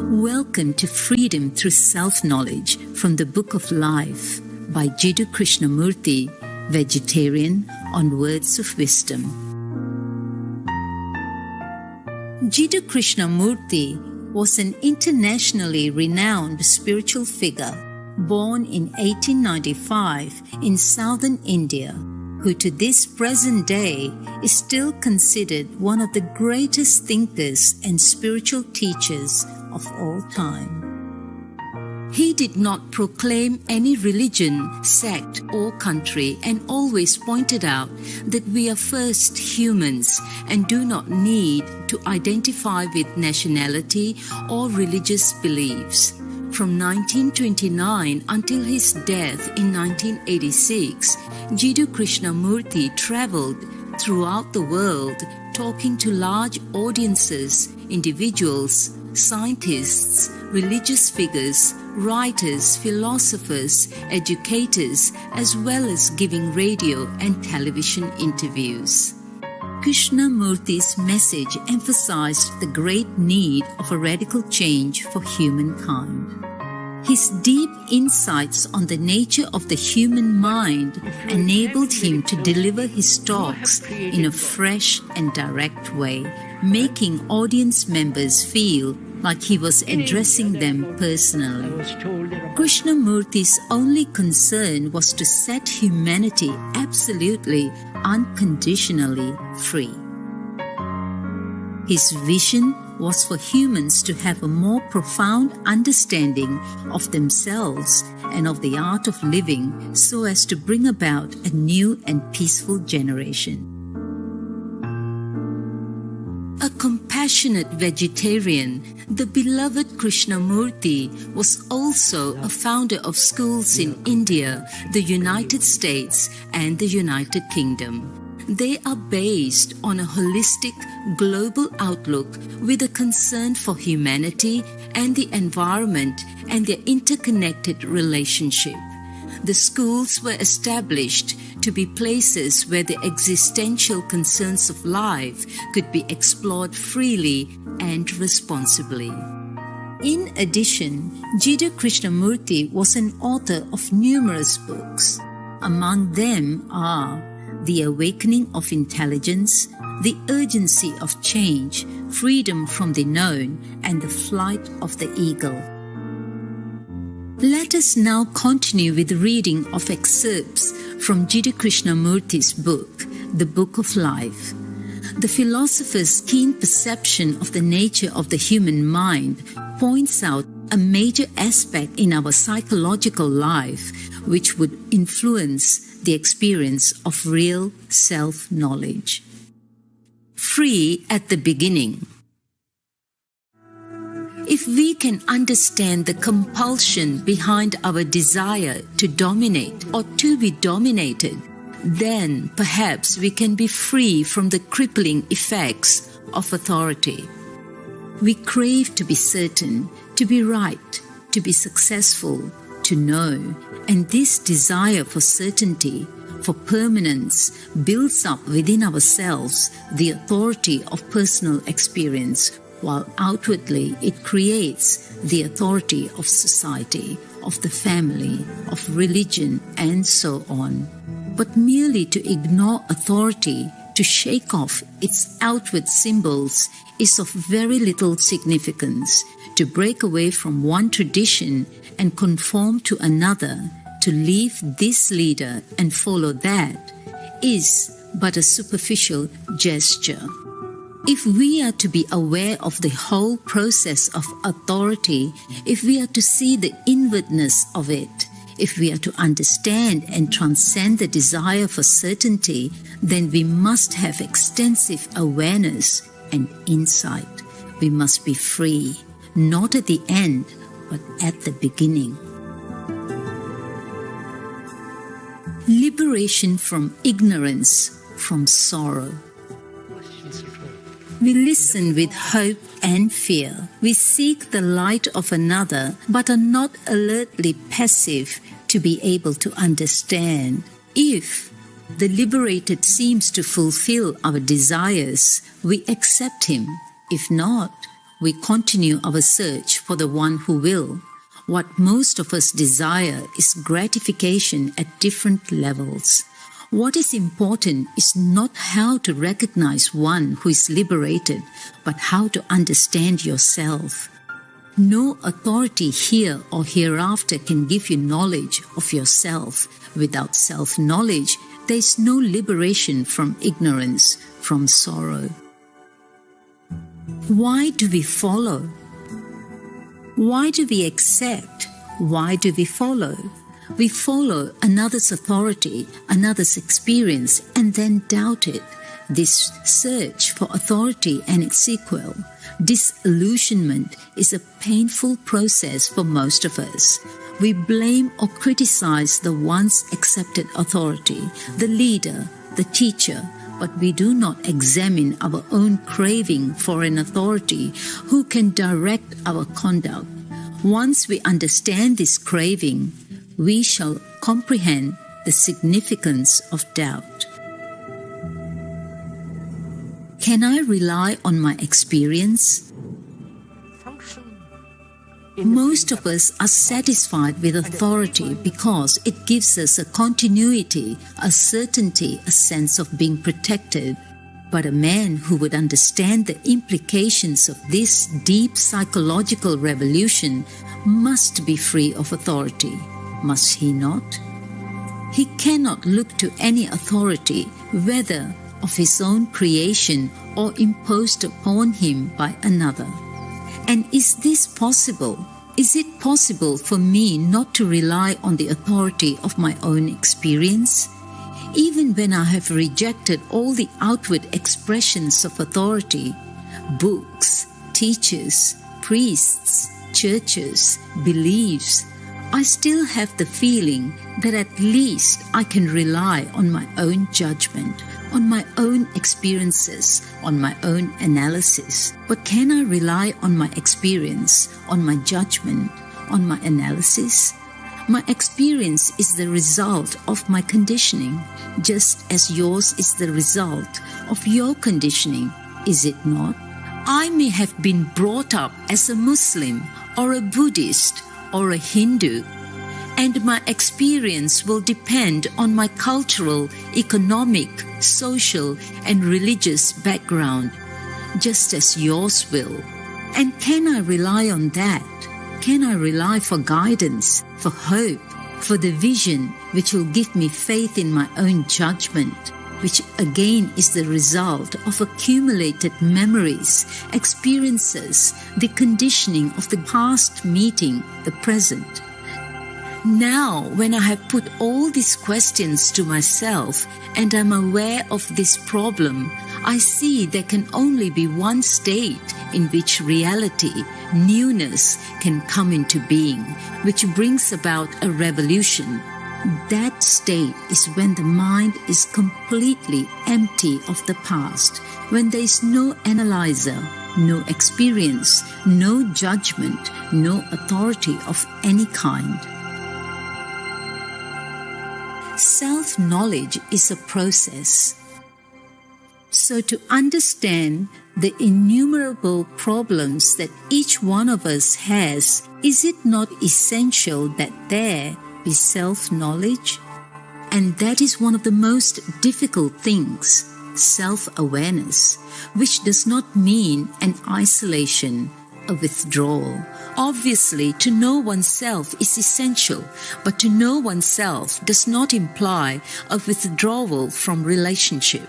Welcome to Freedom Through Self-Knowledge from the Book of Life by Jiddu Krishnamurti, vegetarian, on Words of Wisdom. Jiddu Krishnamurti was an internationally renowned spiritual figure born in 1895 in southern India, who to this present day is still considered one of the greatest thinkers and spiritual teachers of all time. He did not proclaim any religion, sect, or country, and always pointed out that we are first humans and do not need to identify with nationality or religious beliefs. From 1929 until his death in 1986, Jiddu Krishnamurti traveled throughout the world talking to large audiences, individuals, scientists, religious figures, writers, philosophers, educators, as well as giving radio and television interviews. Krishnamurti's message emphasized the great need of a radical change for humankind. His deep insights on the nature of the human mind enabled him to deliver his talks in a fresh and direct way, making audience members feel like he was addressing them personally. Krishnamurti's only concern was to set humanity absolutely, unconditionally free. His vision was for humans to have a more profound understanding of themselves and of the art of living so as to bring about a new and peaceful generation. A compassionate vegetarian, the beloved Krishnamurti was also a founder of schools in India, the United States, and the United Kingdom. They are based on a holistic, global outlook with a concern for humanity and the environment and their interconnected relationship. The schools were established to be places where the existential concerns of life could be explored freely and responsibly. In addition, Jiddu Krishnamurti was an author of numerous books. Among them are The Awakening of Intelligence, The Urgency of Change, Freedom from the Known, and The Flight of the Eagle. Let us now continue with the reading of excerpts from Jiddu Krishnamurti's book, The Book of Life. The philosopher's keen perception of the nature of the human mind points out a major aspect in our psychological life which would influence the experience of real self-knowledge. Free at the beginning. If we can understand the compulsion behind our desire to dominate or to be dominated, then perhaps we can be free from the crippling effects of authority. We crave to be certain, to be right, to be successful, to know, and this desire for certainty, for permanence, builds up within ourselves the authority of personal experience, while outwardly it creates the authority of society, of the family, of religion, and so on. But merely to ignore authority, to shake off its outward symbols, is of very little significance. To break away from one tradition and conform to another, to leave this leader and follow that, is but a superficial gesture. If we are to be aware of the whole process of authority, if we are to see the inwardness of it, if we are to understand and transcend the desire for certainty, then we must have extensive awareness and insight. We must be free, not at the end, but at the beginning. Liberation from ignorance, from sorrow. We listen with hope and fear. We seek the light of another, but are not alertly passive to be able to understand. If the liberated seems to fulfill our desires, we accept him. If not, we continue our search for the one who will. What most of us desire is gratification at different levels. What is important is not how to recognize one who is liberated, but how to understand yourself. No authority here or hereafter can give you knowledge of yourself. Without self-knowledge, there is no liberation from ignorance, from sorrow. Why do we follow? Why do we accept? Why do we follow? We follow another's authority, another's experience, and then doubt it. This search for authority and its sequel, disillusionment, is a painful process for most of us. We blame or criticize the once accepted authority, the leader, the teacher, but we do not examine our own craving for an authority who can direct our conduct. Once we understand this craving, we shall comprehend the significance of doubt. Can I rely on my experience? Most of us are satisfied with authority because it gives us a continuity, a certainty, a sense of being protected. But a man who would understand the implications of this deep psychological revolution must be free of authority, must he not? He cannot look to any authority, whether of his own creation or imposed upon him by another. And is this possible? Is it possible for me not to rely on the authority of my own experience? Even when I have rejected all the outward expressions of authority, books, teachers, priests, churches, beliefs, I still have the feeling that at least I can rely on my own judgment, on my own experiences, on my own analysis. But can I rely on my experience, on my judgment, on my analysis? My experience is the result of my conditioning, just as yours is the result of your conditioning, is it not? I may have been brought up as a Muslim or a Buddhist or a Hindu, and my experience will depend on my cultural, economic, social, and religious background, just as yours will. And can I rely on that? Can I rely for guidance, for hope, for the vision which will give me faith in my own judgment, which again is the result of accumulated memories, experiences, the conditioning of the past meeting the present? Now, when I have put all these questions to myself and am aware of this problem, I see there can only be one state in which reality, newness, can come into being, which brings about a revolution. That state is when the mind is completely empty of the past, when there is no analyzer, no experience, no judgment, no authority of any kind. Self-knowledge is a process. So to understand the innumerable problems that each one of us has, is it not essential that there be self-knowledge? And that is one of the most difficult things, self-awareness, which does not mean an isolation, a withdrawal. Obviously, to know oneself is essential, but to know oneself does not imply a withdrawal from relationship.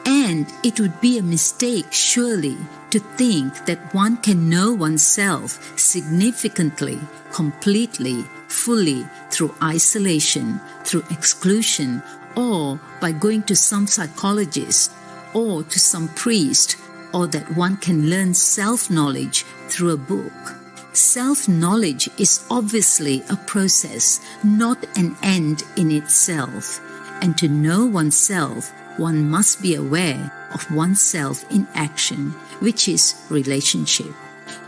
And it would be a mistake, surely, to think that one can know oneself significantly, completely, fully through isolation, through exclusion, or by going to some psychologist or to some priest, or that one can learn self-knowledge through a book. Self-knowledge is obviously a process, not an end in itself. And to know oneself, one must be aware of oneself in action, which is relationship.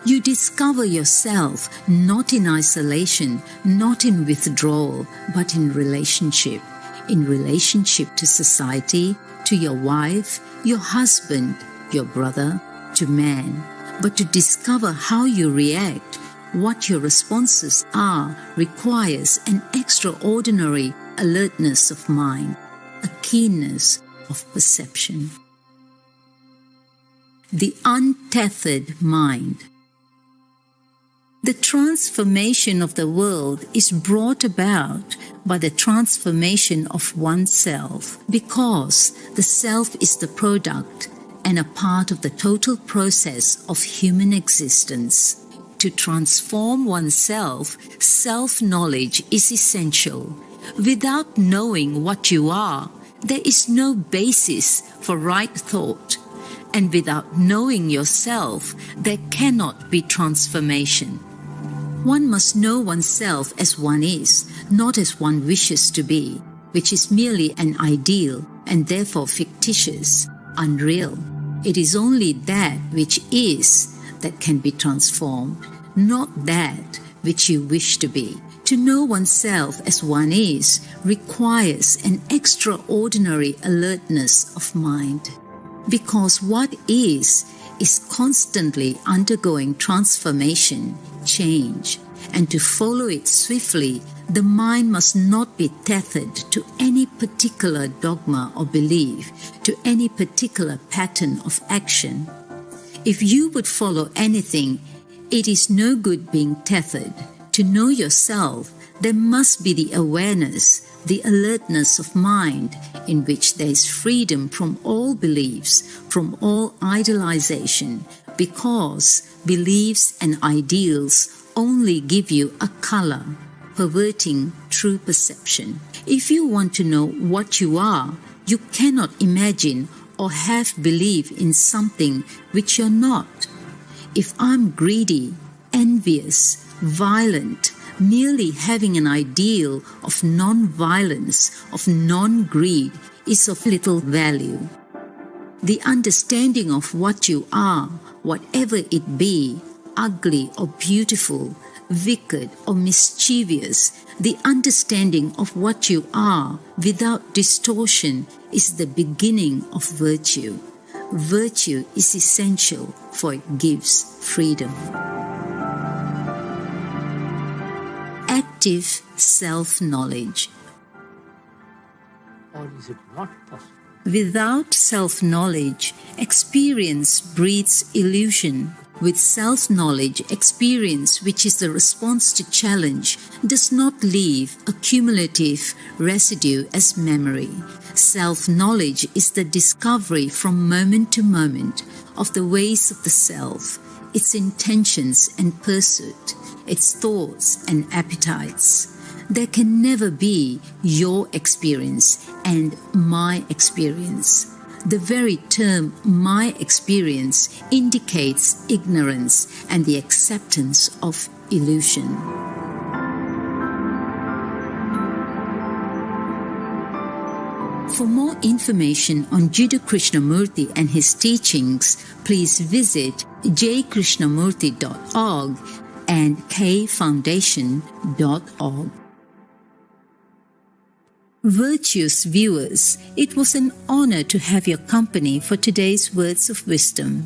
You discover yourself not in isolation, not in withdrawal, but in relationship to society, to your wife, your husband, your brother, to man. but to discover how you react, what your responses are, requires an extraordinary alertness of mind, a keenness of perception. The untethered mind. The transformation of the world is brought about by the transformation of oneself, because the self is the product and a part of the total process of human existence. To transform oneself, self-knowledge is essential. Without knowing what you are, there is no basis for right thought. And without knowing yourself, there cannot be transformation. One must know oneself as one is, not as one wishes to be, which is merely an ideal and therefore fictitious, unreal. It is only that which is that can be transformed, not that which you wish to be. To know oneself as one is requires an extraordinary alertness of mind, because what is constantly undergoing transformation, change, and to follow it swiftly, the mind must not be tethered to any particular dogma or belief, to any particular pattern of action. If you would follow anything, it is no good being tethered. To know yourself, there must be the awareness, the alertness of mind, in which there is freedom from all beliefs, from all idealization, because beliefs and ideals only give you a color, perverting true perception. If you want to know what you are, you cannot imagine or have belief in something which you're not. If I'm greedy, envious, violent, merely having an ideal of non-violence, of non-greed, is of little value. The understanding of what you are, whatever it be, ugly or beautiful, wicked or mischievous, the understanding of what you are without distortion is the beginning of virtue. Virtue is essential, for it gives freedom. Active self-knowledge. Or is it not possible? Without self-knowledge, experience breeds illusion. With self-knowledge, experience, which is the response to challenge, does not leave a cumulative residue as memory. Self-knowledge is the discovery from moment to moment of the ways of the self, its intentions and pursuit, its thoughts and appetites. There can never be your experience and my experience. The very term my experience indicates ignorance and the acceptance of illusion. For more information on Jiddu Krishnamurti and his teachings, please visit jkrishnamurti.org and kfoundation.org. Virtuous viewers, it was an honor to have your company for today's words of wisdom.